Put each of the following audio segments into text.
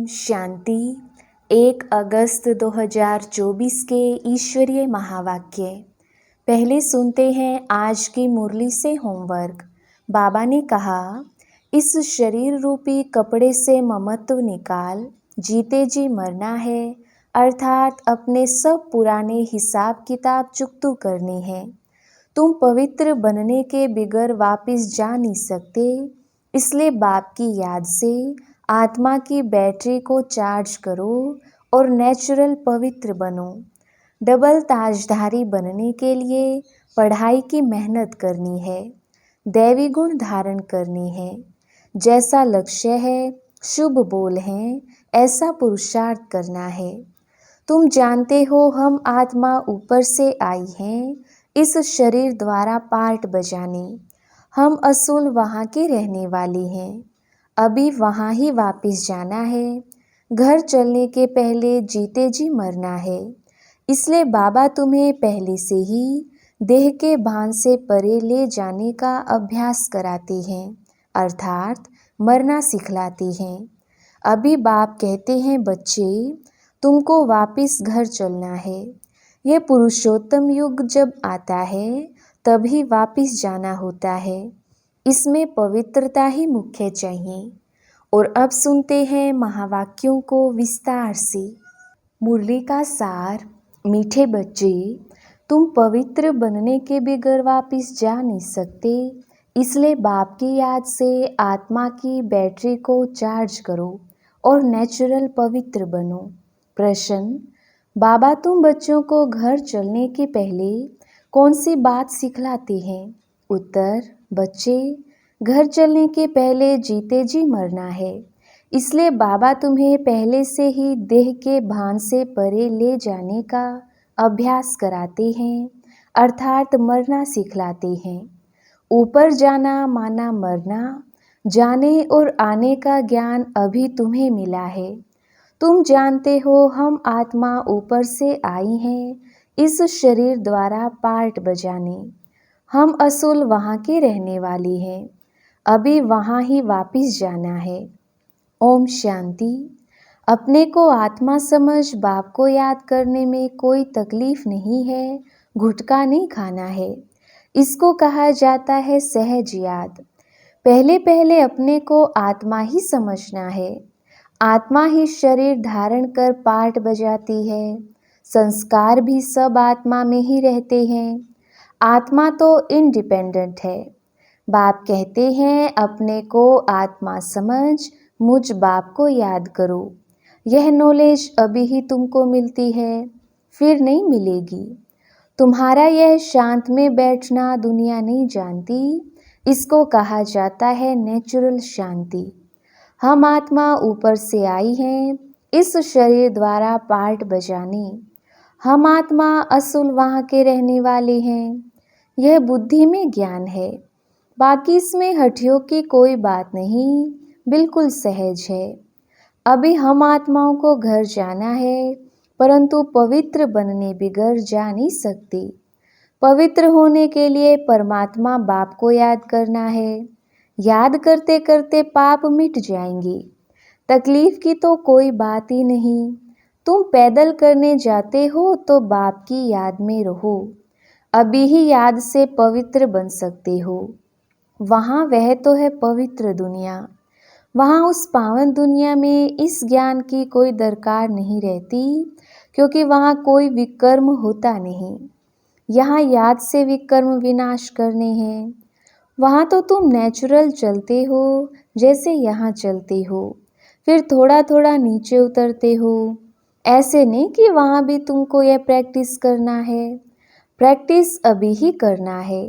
शांति। 1 अगस्त 2024 के ईश्वरीय महावाक्य। पहले सुनते हैं आज की मुरली से होमवर्क। बाबा ने कहा, इस शरीर रूपी कपड़े से ममत्व निकाल, जीते जी मरना है, अर्थात अपने सब पुराने हिसाब किताब चुकतू करने हैं। तुम पवित्र बनने के बिगर वापस जा नहीं सकते, इसलिए बाप की याद से आत्मा की बैटरी को चार्ज करो और नेचुरल पवित्र बनो। डबल ताजधारी बनने के लिए पढ़ाई की मेहनत करनी है, दैवी गुण धारण करनी है। जैसा लक्ष्य है, शुभ बोल हैं, ऐसा पुरुषार्थ करना है। तुम जानते हो हम आत्मा ऊपर से आई हैं, इस शरीर द्वारा पार्ट बजाने। हम असूल वहाँ के रहने वाली हैं, अभी वहाँ ही वापस जाना है। घर चलने के पहले जीते जी मरना है, इसलिए बाबा तुम्हें पहले से ही देह के भान से परे ले जाने का अभ्यास कराते हैं, अर्थात मरना सिखलाते हैं। अभी बाप कहते हैं, बच्चे तुमको वापस घर चलना है। यह पुरुषोत्तम युग जब आता है तभी वापस जाना होता है, इसमें पवित्रता ही मुख्य चाहिए। और अब सुनते हैं महावाक्यों को विस्तार से। मुरली का सार। मीठे बच्चे, तुम पवित्र बनने के बगैर वापस जा नहीं सकते, इसलिए बाप की याद से आत्मा की बैटरी को चार्ज करो और नेचुरल पवित्र बनो। प्रश्न, बाबा तुम बच्चों को घर चलने के पहले कौन सी बात सिखलाते हैं? उत्तर, बच्चे घर चलने के पहले जीते जी मरना है, इसलिए बाबा तुम्हें पहले से ही देह के भान से परे ले जाने का अभ्यास कराते हैं, अर्थात मरना सिखलाते हैं। ऊपर जाना माना मरना, जाने और आने का ज्ञान अभी तुम्हें मिला है। तुम जानते हो हम आत्मा ऊपर से आई हैं, इस शरीर द्वारा पार्ट बजाने। हम असूल वहाँ के रहने वाली हैं, अभी वहाँ ही वापस जाना है। ओम शांति। अपने को आत्मा समझ बाप को याद करने में कोई तकलीफ नहीं है, घुटका नहीं खाना है। इसको कहा जाता है सहज याद। पहले पहले अपने को आत्मा ही समझना है। आत्मा ही शरीर धारण कर पार्ट बजाती है। संस्कार भी सब आत्मा में ही रहते हैं। आत्मा तो इंडिपेंडेंट है। बाप कहते हैं, अपने को आत्मा समझ मुझ बाप को याद करो। यह नॉलेज अभी ही तुमको मिलती है, फिर नहीं मिलेगी। तुम्हारा यह शांत में बैठना दुनिया नहीं जानती, इसको कहा जाता है नेचुरल शांति। हम आत्मा ऊपर से आई हैं, इस शरीर द्वारा पार्ट बजाने। हम आत्मा असूल वहाँ के रहने वाले हैं। यह बुद्धि में ज्ञान है, बाकी इसमें हठियों की कोई बात नहीं, बिल्कुल सहज है। अभी हम आत्माओं को घर जाना है, परंतु पवित्र बनने बिगर जा नहीं सकते। पवित्र होने के लिए परमात्मा बाप को याद करना है। याद करते करते पाप मिट जाएंगे। तकलीफ की तो कोई बात ही नहीं। तुम पैदल करने जाते हो तो बाप की याद में रहो, अभी ही याद से पवित्र बन सकते हो। वहाँ वह तो है पवित्र दुनिया। वहाँ उस पावन दुनिया में इस ज्ञान की कोई दरकार नहीं रहती, क्योंकि वहाँ कोई विकर्म होता नहीं। यहाँ याद से विकर्म विनाश करने हैं। वहाँ तो तुम नेचुरल चलते हो, जैसे यहाँ चलते हो, फिर थोड़ा थोड़ा नीचे उतरते हो। ऐसे नहीं कि वहाँ भी तुमको यह प्रैक्टिस करना है। प्रैक्टिस अभी ही करना है।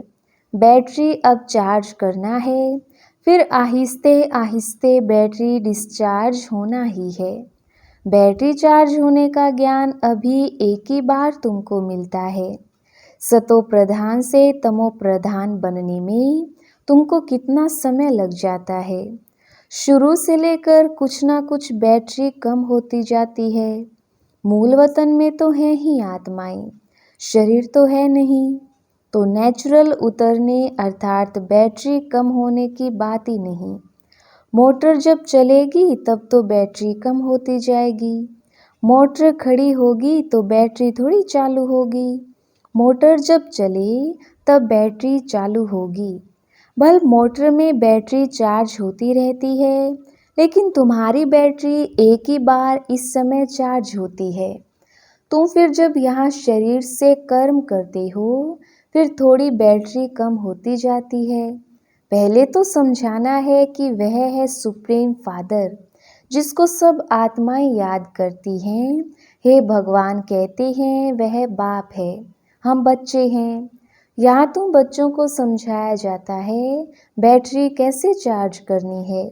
बैटरी अब चार्ज करना है, फिर आहिस्ते आहिस्ते बैटरी डिस्चार्ज होना ही है। बैटरी चार्ज होने का ज्ञान अभी एक ही बार तुमको मिलता है। सतो प्रधान से तमो प्रधान बनने में तुमको कितना समय लग जाता है। शुरू से लेकर कुछ ना कुछ बैटरी कम होती जाती है। मूल वतन में तो है ही आत्माएं, शरीर तो है नहीं, तो नेचुरल उतरने अर्थात बैटरी कम होने की बात ही नहीं। मोटर जब चलेगी तब तो बैटरी कम होती जाएगी। मोटर खड़ी होगी तो बैटरी थोड़ी चालू होगी। मोटर जब चले तब बैटरी चालू होगी। बल्ब मोटर में बैटरी चार्ज होती रहती है, लेकिन तुम्हारी बैटरी एक ही बार इस समय चार्ज होती है। तुम फिर जब यहाँ शरीर से कर्म करते हो, फिर थोड़ी बैटरी कम होती जाती है। पहले तो समझाना है कि वह है सुप्रीम फादर, जिसको सब आत्माएं याद करती हैं। हे भगवान कहते हैं वह बाप है, हम बच्चे हैं। यहाँ तुम बच्चों को समझाया जाता है बैटरी कैसे चार्ज करनी है।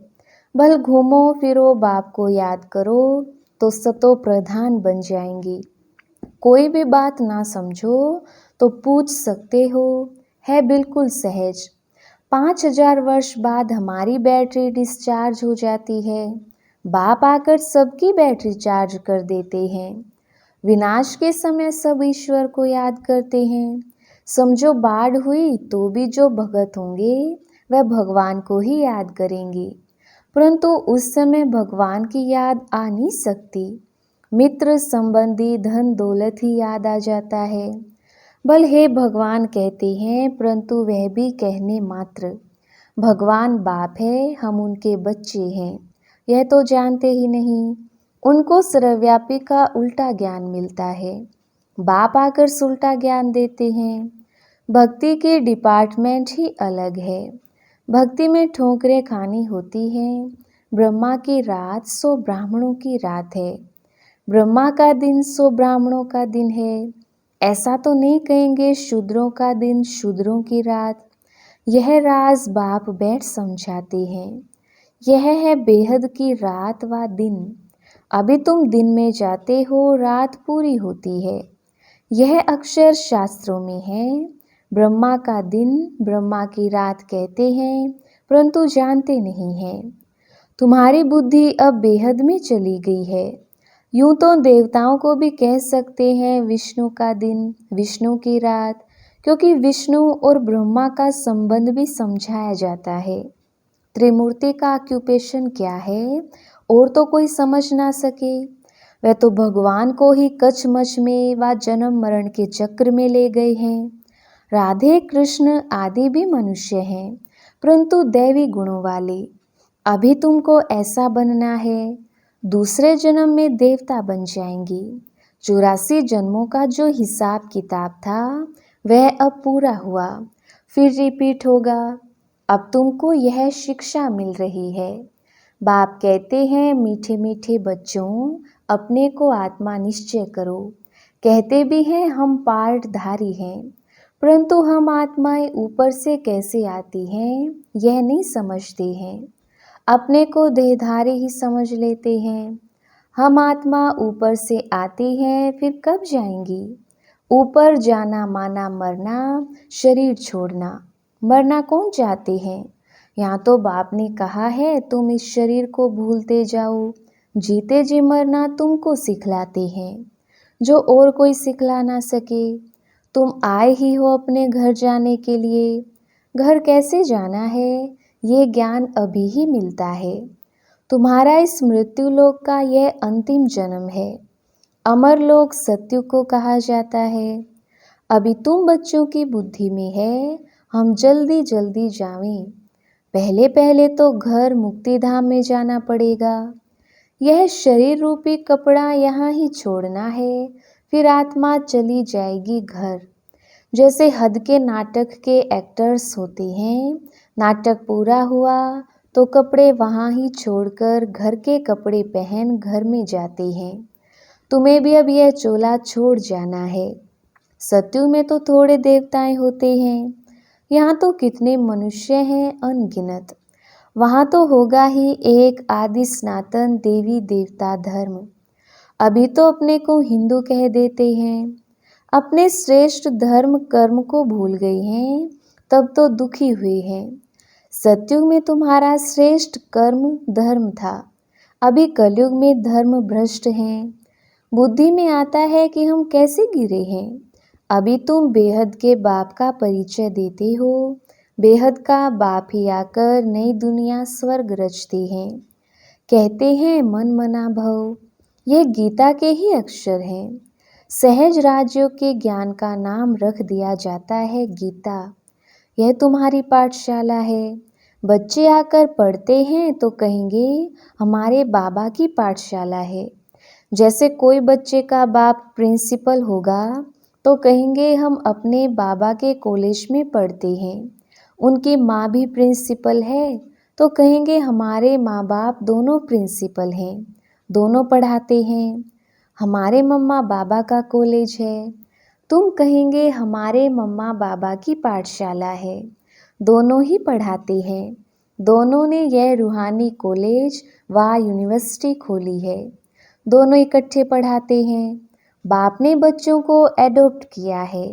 भल घूमो फिरो बाप को याद करो तो सतो प्रधान बन जाएंगी। कोई भी बात ना समझो तो पूछ सकते हो, है बिल्कुल सहज। 5000 वर्ष बाद हमारी बैटरी डिस्चार्ज हो जाती है। बाप आकर सबकी बैटरी चार्ज कर देते हैं। विनाश के समय सब ईश्वर को याद करते हैं। समझो बाढ़ हुई तो भी जो भगत होंगे वह भगवान को ही याद करेंगे, परंतु उस समय भगवान की याद आ नहीं सकती। मित्र संबंधी धन दौलत ही याद आ जाता है। बल हे भगवान कहते हैं, परंतु वह भी कहने मात्र। भगवान बाप है, हम उनके बच्चे हैं, यह तो जानते ही नहीं। उनको सर्वव्यापी का उल्टा ज्ञान मिलता है। बाप आकर उल्टा ज्ञान देते हैं। भक्ति के डिपार्टमेंट ही अलग है। भक्ति में ठोकरें खानी होती हैं। ब्रह्मा की रात सो ब्राह्मणों की रात है। ब्रह्मा का दिन सो ब्राह्मणों का दिन है। ऐसा तो नहीं कहेंगे शूद्रों का दिन शूद्रों की रात। यह राज बाप बैठ समझाते हैं। यह है बेहद की रात व दिन। अभी तुम दिन में जाते हो, रात पूरी होती है। यह अक्षर शास्त्रों में है। ब्रह्मा का दिन ब्रह्मा की रात कहते हैं, परंतु जानते नहीं हैं। तुम्हारी बुद्धि अब बेहद में चली गई है। यूं तो देवताओं को भी कह सकते हैं विष्णु का दिन विष्णु की रात, क्योंकि विष्णु और ब्रह्मा का संबंध भी समझाया जाता है। त्रिमूर्ति का ऑक्यूपेशन क्या है और तो कोई समझ ना सके। वह तो भगवान को ही कचमच में व जन्म मरण के चक्र में ले गए हैं। राधे कृष्ण आदि भी मनुष्य हैं, परंतु दैवी गुणों वाले। अभी तुमको ऐसा बनना है, दूसरे जन्म में देवता बन जाएंगी। 84 जन्मों का जो हिसाब किताब था वह अब पूरा हुआ, फिर रिपीट होगा। अब तुमको यह शिक्षा मिल रही है। बाप कहते हैं मीठे मीठे बच्चों, अपने को आत्मा निश्चय करो। कहते भी हैं हम पार्टधारी हैं, परंतु हम आत्माएं ऊपर से कैसे आती हैं यह नहीं समझते हैं। अपने को देहधारी ही समझ लेते हैं। हम आत्मा ऊपर से आती हैं, फिर कब जाएंगी? ऊपर जाना माना मरना, शरीर छोड़ना। मरना कौन चाहते हैं? यहाँ तो बाप ने कहा है तुम इस शरीर को भूलते जाओ। जीते जी मरना तुमको सिखलाते हैं, जो और कोई सिखला ना सके। तुम आए ही हो अपने घर जाने के लिए। घर कैसे जाना है ये ज्ञान अभी ही मिलता है। तुम्हारा इस मृत्यु लोक का यह अंतिम जन्म है। अमर लोक सत्यु को कहा जाता है। अभी तुम बच्चों की बुद्धि में है हम जल्दी जल्दी जावें। पहले पहले तो घर मुक्तिधाम में जाना पड़ेगा। यह शरीर रूपी कपड़ा यहाँ ही छोड़ना है, फिर आत्मा चली जाएगी घर। जैसे हद के नाटक के एक्टर्स होते हैं, नाटक पूरा हुआ तो कपड़े वहाँ ही छोड़कर घर के कपड़े पहन घर में जाते हैं। तुम्हें भी अब यह चोला छोड़ जाना है। सत्यु में तो थोड़े देवताएं होते हैं, यहाँ तो कितने मनुष्य हैं अनगिनत। वहाँ तो होगा ही एक आदि सनातन देवी देवता धर्म। अभी तो अपने को हिंदू कह देते हैं, अपने श्रेष्ठ धर्म कर्म को भूल गए हैं, तब तो दुखी हुए हैं। सतयुग में तुम्हारा श्रेष्ठ कर्म धर्म था, अभी कलयुग में धर्म भ्रष्ट हैं। बुद्धि में आता है कि हम कैसे गिरे हैं। अभी तुम बेहद के बाप का परिचय देते हो, बेहद का बाप ही आकर नई दुनिया स्वर्ग रचती है। कहते हैं मन मना भव, ये गीता के ही अक्षर हैं। सहज राज्यों के ज्ञान का नाम रख दिया जाता है गीता। यह तुम्हारी पाठशाला है। बच्चे आकर पढ़ते हैं तो कहेंगे हमारे बाबा की पाठशाला है। जैसे कोई बच्चे का बाप प्रिंसिपल होगा तो कहेंगे हम अपने बाबा के कॉलेज में पढ़ते हैं। उनकी माँ भी प्रिंसिपल है तो कहेंगे हमारे माँ बाप दोनों प्रिंसिपल हैं, दोनों पढ़ाते हैं। हमारे मम्मा बाबा का कॉलेज है, तुम कहेंगे हमारे मम्मा बाबा की पाठशाला है, दोनों ही पढ़ाते हैं। दोनों ने यह रूहानी कॉलेज व यूनिवर्सिटी खोली है, दोनों इकट्ठे पढ़ाते हैं। बाप ने बच्चों को एडॉप्ट किया है।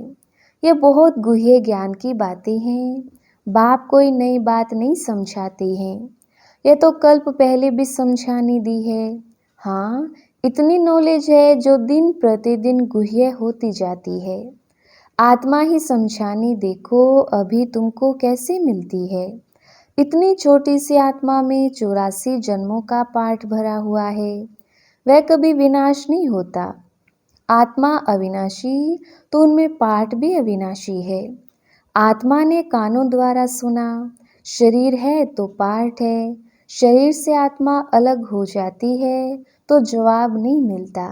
ये बहुत गूढ़े ज्ञान की बातें हैं। बाप कोई नई बात नहीं समझाते हैं, ये तो कल्प पहले भी समझाने दी है। हाँ, इतनी नॉलेज है जो दिन प्रतिदिन गुह्य होती जाती है। आत्मा ही समझानी देखो अभी तुमको कैसे मिलती है। इतनी छोटी सी आत्मा में 84 जन्मों का पाठ भरा हुआ है। वह कभी विनाश नहीं होता। आत्मा अविनाशी तो उनमें पाठ भी अविनाशी है। आत्मा ने कानों द्वारा सुना, शरीर है तो पाठ है। शरीर से आत्मा अलग हो जाती है तो जवाब नहीं मिलता।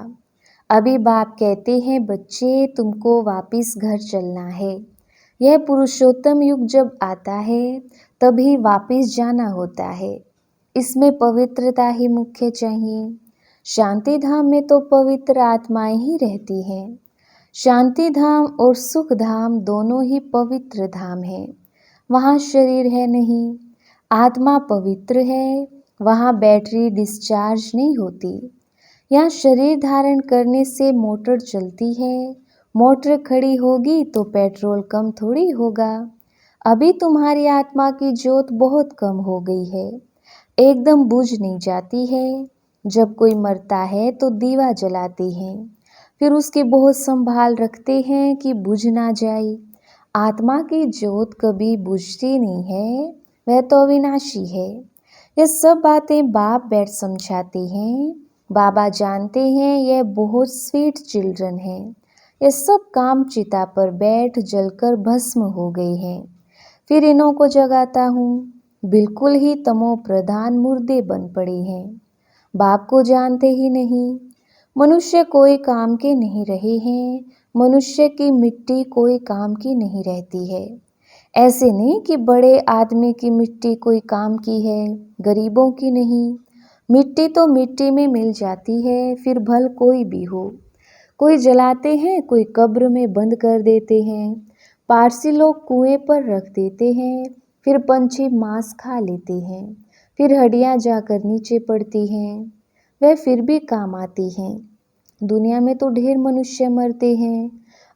अभी बाप कहते हैं बच्चे तुमको वापिस घर चलना है। यह पुरुषोत्तम युग जब आता है तभी वापिस जाना होता है। इसमें पवित्रता ही मुख्य चाहिए। शांति धाम में तो पवित्र आत्माएं ही रहती हैं। शांति धाम और सुख धाम दोनों ही पवित्र धाम हैं। वहाँ शरीर है नहीं, आत्मा पवित्र है, वहाँ बैटरी डिस्चार्ज नहीं होती। यहाँ शरीर धारण करने से मोटर चलती है, मोटर खड़ी होगी तो पेट्रोल कम थोड़ी होगा। अभी तुम्हारी आत्मा की ज्योत बहुत कम हो गई है, एकदम बुझ नहीं जाती है। जब कोई मरता है तो दीवा जलाते हैं, फिर उसकी बहुत संभाल रखते हैं कि बुझ ना जाए। आत्मा की ज्योत कभी बुझती नहीं है, वह तो अविनाशी है। ये सब बातें बाप बैठ समझाते हैं। बाबा जानते हैं यह बहुत स्वीट चिल्ड्रन हैं। ये सब काम चिता पर बैठ जलकर भस्म हो गए हैं। फिर इन्हों को जगाता हूँ, बिल्कुल ही तमो प्रधान मुर्दे बन पड़े हैं। बाप को जानते ही नहीं। मनुष्य कोई काम के नहीं रहे हैं। मनुष्य की मिट्टी कोई काम की नहीं रहती है। ऐसे नहीं कि बड़े आदमी की मिट्टी कोई काम की है, गरीबों की नहीं। मिट्टी तो मिट्टी में मिल जाती है, फिर भल कोई भी हो। कोई जलाते हैं, कोई कब्र में बंद कर देते हैं। पारसी लोग कुएं पर रख देते हैं, फिर पंछी मांस खा लेते हैं, फिर हड्डियां जाकर नीचे पड़ती हैं, वह फिर भी काम आती हैं। दुनिया में तो ढेर मनुष्य मरते हैं।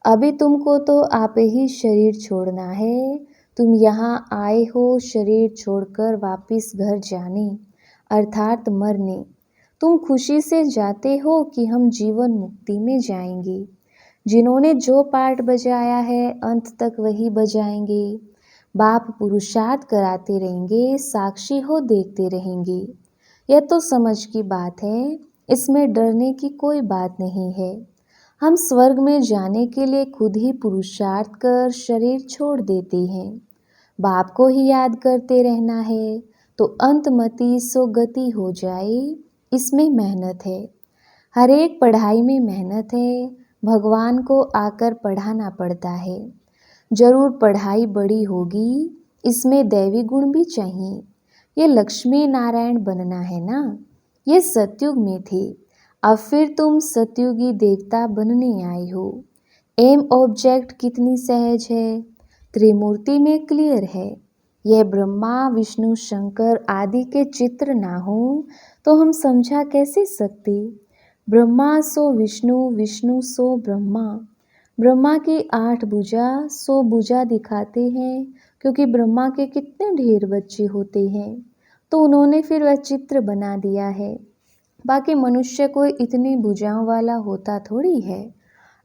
अभी तुमको तो आप ही शरीर छोड़ना है। तुम यहाँ आए हो शरीर छोड़कर वापिस घर जाने, अर्थात मरने। तुम खुशी से जाते हो कि हम जीवन मुक्ति में जाएंगे। जिन्होंने जो पार्ट बजाया है अंत तक वही बजाएंगे। बाप पुरुषार्थ कराते रहेंगे, साक्षी हो देखते रहेंगे। यह तो समझ की बात है, इसमें डरने की कोई बात नहीं है। हम स्वर्ग में जाने के लिए खुद ही पुरुषार्थ कर शरीर छोड़ देते हैं। बाप को ही याद करते रहना है तो अंतमति सो गति हो जाए। इसमें मेहनत है, हर एक पढ़ाई में मेहनत है। भगवान को आकर पढ़ाना पड़ता है। जरूर पढ़ाई बड़ी होगी, इसमें दैवी गुण भी चाहिए। ये लक्ष्मी नारायण बनना है ना। ये सतयुग में थे, अब फिर तुम सतयुगी देवता बनने आए हो। एम ऑब्जेक्ट कितनी सहज है, त्रिमूर्ति में क्लियर है। यह ब्रह्मा विष्णु शंकर आदि के चित्र ना हो तो हम समझा कैसे सकते। ब्रह्मा सो विष्णु, विष्णु सो ब्रह्मा। ब्रह्मा की 8 भुजा 100 भुजा दिखाते हैं, क्योंकि ब्रह्मा के कितने ढेर बच्चे होते हैं तो उन्होंने फिर वह चित्र बना दिया है। बाकी मनुष्य कोई इतनी भुजाओं वाला होता थोड़ी है।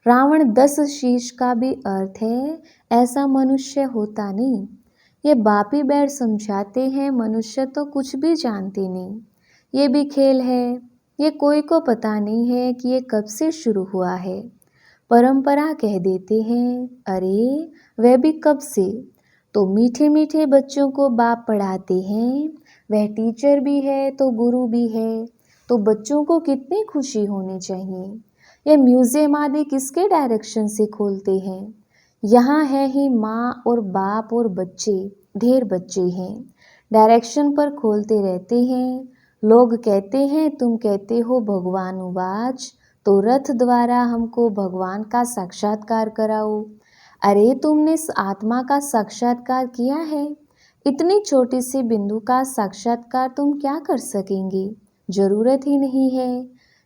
रावण 10 शीश का भी अर्थ है, ऐसा मनुष्य होता नहीं। ये बापी बैर समझाते हैं मनुष्य तो कुछ भी जानते नहीं, ये भी खेल है, ये कोई को पता नहीं है कि ये कब से शुरू हुआ है। परंपरा कह देते हैं, अरे वह भी कब से। तो मीठे मीठे बच्चों को बाप पढ़ाते हैं, वह टीचर भी है तो गुरु भी है, तो बच्चों को कितनी खुशी होनी चाहिए। यह म्यूजियम आदि किसके डायरेक्शन से खोलते हैं? यहाँ है ही माँ और बाप और बच्चे, ढेर बच्चे हैं, डायरेक्शन पर खोलते रहते हैं। लोग कहते हैं तुम कहते हो भगवान उवाच, तो रथ द्वारा हमको भगवान का साक्षात्कार कराओ। अरे तुमने इस आत्मा का साक्षात्कार किया है? इतनी छोटी सी बिंदु का साक्षात्कार तुम क्या कर सकेंगे? जरूरत ही नहीं है।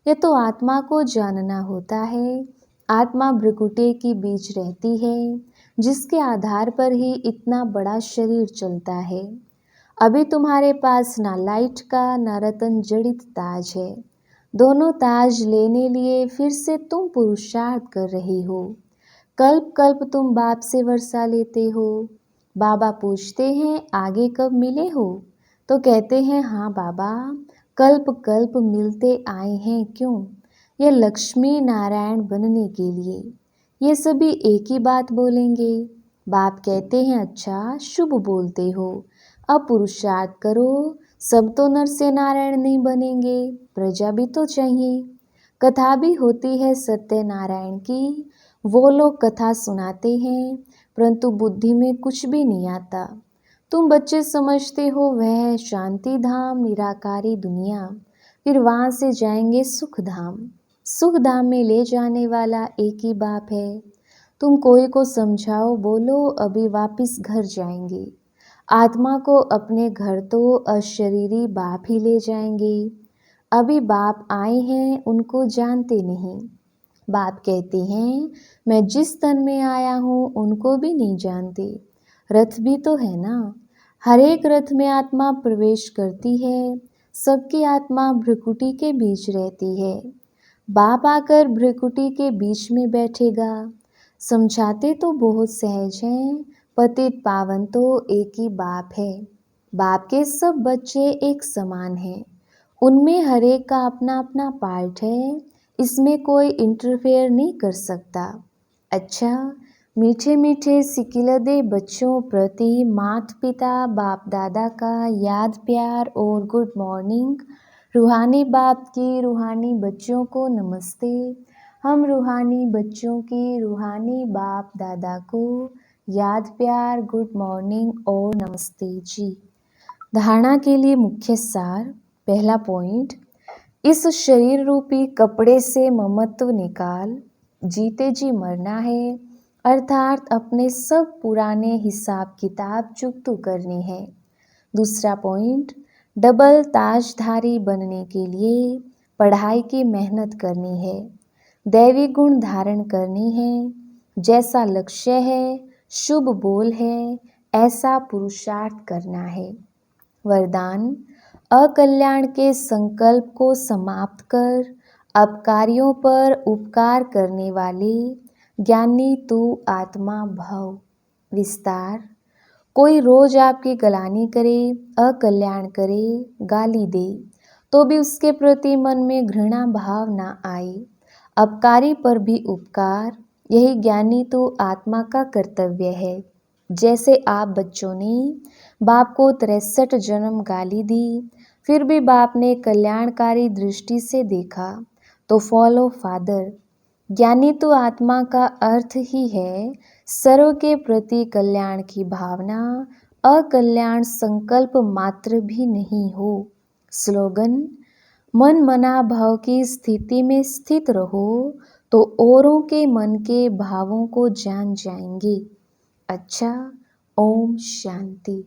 यह तो आत्मा को जानना होता है। आत्मा भ्रिकुटी के बीच रहती है, जिसके आधार पर ही इतना बड़ा शरीर चलता है। अभी तुम्हारे पास ना लाइट का ना रतन जड़ित ताज है। दोनों ताज लेने लिए फिर से तुम पुरुषार्थ कर रही हो। कल्प कल्प तुम बाप से वर्षा लेते हो। बाबा पूछते हैं आगे कब मिले हो? तो कहते हैं हाँ बाबा, कल्प कल्प मिलते आए हैं। क्यों? ये लक्ष्मी नारायण बनने के लिए। ये सभी एक ही बात बोलेंगे। बाप कहते हैं अच्छा शुभ बोलते हो, अब पुरुषार्थ करो। सब तो नर से नारायण नहीं बनेंगे, प्रजा भी तो चाहिए। कथा भी होती है सत्यनारायण की, वो लोग कथा सुनाते हैं, परंतु बुद्धि में कुछ भी नहीं आता। तुम बच्चे समझते हो वह है शांति धाम, निराकारी दुनिया, फिर वहाँ से जाएंगे सुख धाम। सुख धाम में ले जाने वाला एक ही बाप है। तुम कोई को समझाओ, बोलो अभी वापिस घर जाएंगे। आत्मा को अपने घर तो अशरीरी बाप ही ले जाएंगे। अभी बाप आए हैं, उनको जानते नहीं। बाप कहते हैं मैं जिस तन में आया हूँ उनको भी नहीं जानते। रथ भी तो है ना, हर एक रथ में आत्मा प्रवेश करती है। सबकी आत्मा भ्रिकुटी के बीच रहती है। बाप आकर भ्रिकुटी के बीच में बैठेगा। समझाते तो बहुत सहज हैं, पतित पावन तो एक ही बाप है। बाप के सब बच्चे एक समान हैं, उनमें हर एक का अपना अपना पार्ट है, इसमें कोई इंटरफेयर नहीं कर सकता। अच्छा, मीठे मीठे सिकिलदे बच्चों प्रति माता पिता बाप दादा का याद प्यार और गुड मॉर्निंग। रूहानी बाप की रूहानी बच्चों को नमस्ते। हम रूहानी बच्चों की रूहानी बाप दादा को याद प्यार, गुड मॉर्निंग और नमस्ते जी। धारणा के लिए मुख्य सार। पहला पॉइंट, इस शरीर रूपी कपड़े से ममत्व निकाल, जीते जी मरना है, अर्थात अपने सब पुराने हिसाब किताब चुकता करने हैं। दूसरा पॉइंट, डबल ताजधारी बनने के लिए पढ़ाई की मेहनत करनी है, दैवी गुण धारण करनी है, जैसा लक्ष्य है, शुभ बोल है, ऐसा पुरुषार्थ करना है। वरदान, अकल्याण के संकल्प को समाप्त कर अपकारियों पर उपकार करने वाले ज्ञानी तू आत्मा भव। विस्तार, कोई रोज आपकी गलानी करे, अकल्याण करे, गाली दे, तो भी उसके प्रति मन में घृणा भाव ना आए। अपकारी पर भी उपकार, यही ज्ञानी तो आत्मा का कर्तव्य है। जैसे आप बच्चों ने बाप को 63 जन्म गाली दी, फिर भी बाप ने कल्याणकारी दृष्टि से देखा, तो फॉलो फादर। ज्ञानी तो आत्मा का अर्थ ही है सर्व के प्रति कल्याण की भावना, अकल्याण संकल्प मात्र भी नहीं हो। स्लोगन, मन मना भाव की स्थिति में स्थित रहो तो औरों के मन के भावों को जान जाएंगे। अच्छा, ओम शांति।